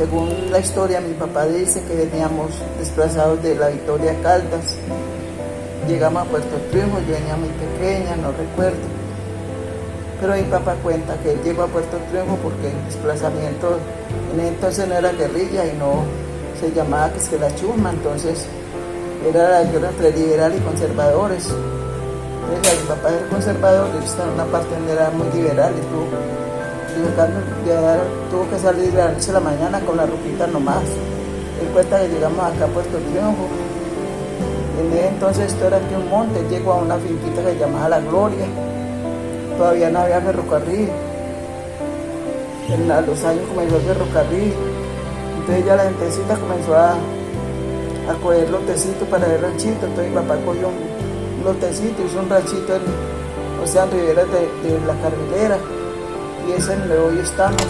según la historia, mi papá dice que veníamos desplazados de la Victoria a Caldas. Llegamos a Puerto Triunfo, yo venía muy pequeña, no recuerdo. Pero mi papá cuenta que él llegó a Puerto Triunfo porque el desplazamiento en ese entonces no era guerrilla y no se llamaba que es que la chusma, entonces era la guerra entre liberales y conservadores. Entonces mi papá era conservador, él estaba en una parte donde era muy liberal y tuvo que salir de la noche a la mañana con la ropita nomás. Él cuenta que llegamos acá a Puerto Triunfo. En ese entonces esto era aquí un monte, llegó a una finquita que se llamaba La Gloria. Todavía no había ferrocarril. A los años comenzó el ferrocarril. Entonces ya la gentecita comenzó a coger lotecitos para el ranchito. Entonces mi papá cogió un lotecito, hizo un ranchito en Rivera de la Carrilera. Y ese en el que hoy estamos.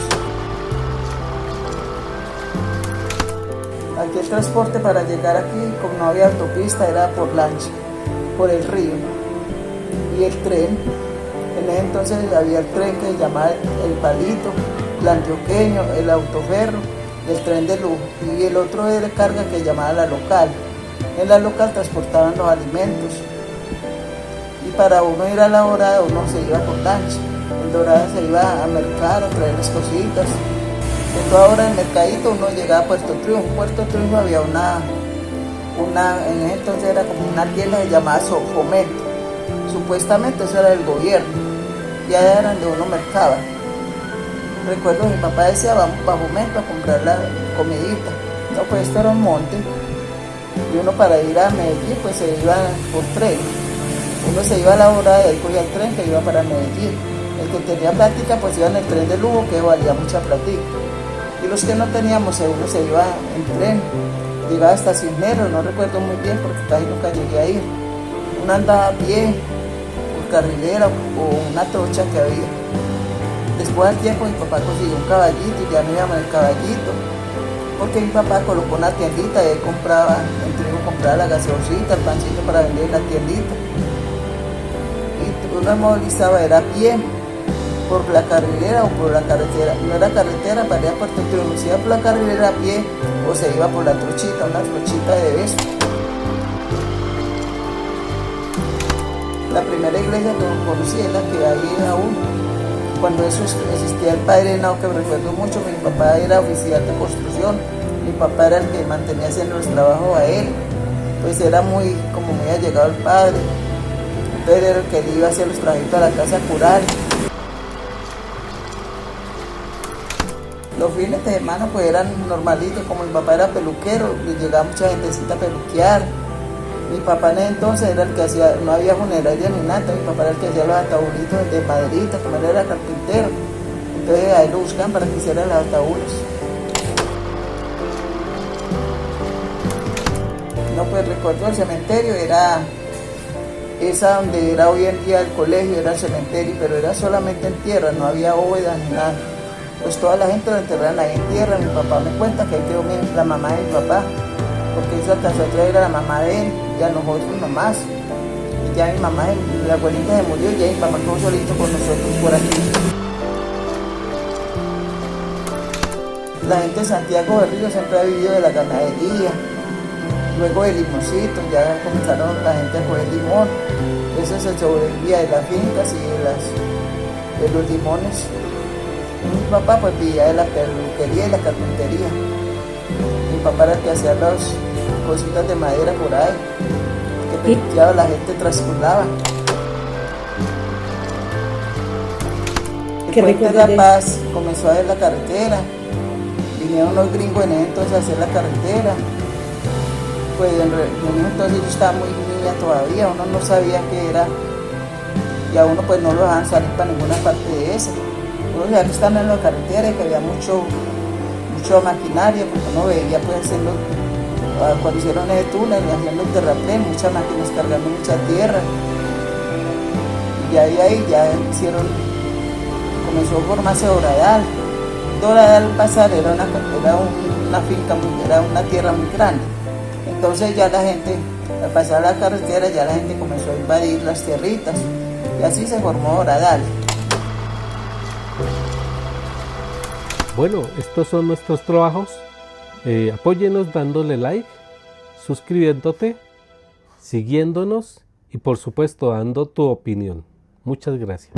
Aquí el transporte para llegar aquí, como no había autopista, era por lancha, por el río. Y el tren, en ese entonces había el tren que se llamaba el Palito, el Antioqueño, el Autoferro, el tren de lujo. Y el otro era de carga que se llamaba la local. En la local transportaban los alimentos. Y para uno ir a la Dorada, uno se iba por lancha. En Dorada se iba a mercar, a traer las cositas. De toda hora en el mercadito uno llegaba a Puerto Triunfo. En Puerto Triunfo había en ese entonces era como una tienda que se llamaba Fomento. Supuestamente eso era del gobierno. Y allá era donde uno mercaba. Recuerdo que mi papá decía, vamos para Fomento a comprar la comidita. No, pues esto era un monte. Y uno para ir a Medellín pues se iba por tren. Uno se iba a la hora y ahí cogía el tren que iba para Medellín. El que tenía plática pues iba en el tren de lujo que valía mucha plática. Y los que no teníamos, uno se iba en tren, llegaba hasta Cisneros, no recuerdo muy bien porque casi nunca llegué a ir. Uno andaba a pie, por carrilera o una trocha que había. Después al tiempo mi papá consiguió un caballito y ya no íbamos en el caballito, porque mi papá colocó una tiendita y él compraba la gaseosita, el pancito para vender en la tiendita. Y uno movilizaba, era a pie, por la carrilera o por la carretera. No era carretera para ir a Puerto Triunfo, se iba por la carrilera a pie o se iba por la trochita, una trochita de beso. La primera iglesia que conocí es la que hay aún. Cuando eso existía el Padre Henao, que recuerdo mucho, mi papá era oficial de construcción, mi papá era el que mantenía haciendo los trabajos a él, pues era muy allegado al padre. Entonces era el que le iba a hacer los trajitos a la casa a curar. Los fines de semana pues eran normalitos, como mi papá era peluquero, le llegaba mucha gentecita a peluquear. Mi papá en ese entonces era el que hacía, no había funeraria ni nada, mi papá era el que hacía los ataúditos de maderita, como él era carpintero. Entonces a él lo buscaban para que hiciera los ataúdes. No, pues recuerdo el cementerio, era esa donde era hoy en día el colegio, era el cementerio, pero era solamente en tierra, no había bóvedas ni nada. Pues toda la gente lo enterraban ahí en tierra. Mi papá me cuenta que ahí quedó la mamá de mi papá, porque eso alcanzó a traer a la mamá de él, ya nosotros nomás. Y ya mi mamá, la abuelita se murió y ya mi papá quedó solito con nosotros por aquí. La gente de Santiago del Río siempre ha vivido de la ganadería, luego de limoncitos, ya comenzaron la gente a coger limón. Eso se sobrevivía de las fincas y de los limones. Mi papá pues vivía de la peluquería y la carpintería. Mi papá era el que hacía las cositas de madera por ahí, que peluqueaba, la gente trasculaba. El Puente de La Paz comenzó a hacer la carretera. Vinieron los gringos en ese entonces a hacer la carretera. Pues en ese entonces yo estaba muy niña todavía, uno no sabía qué era. Y a uno pues no lo dejaban salir para ninguna parte de esa. Uno ya que estaban en la carretera y que había mucha maquinaria, porque uno veía pues haciendo, cuando hicieron ese túnel, haciendo el terraplén, muchas máquinas cargando mucha tierra. Y ahí ya comenzó a formarse Doradal. Doradal al pasar era una finca, era una tierra muy grande. Entonces ya la gente, al pasar la carretera, ya la gente comenzó a invadir las tierritas. Y así se formó Doradal. Bueno, estos son nuestros trabajos Apóyenos dándole like, suscribiéndote, siguiéndonos y por supuesto dando tu opinión. Muchas gracias.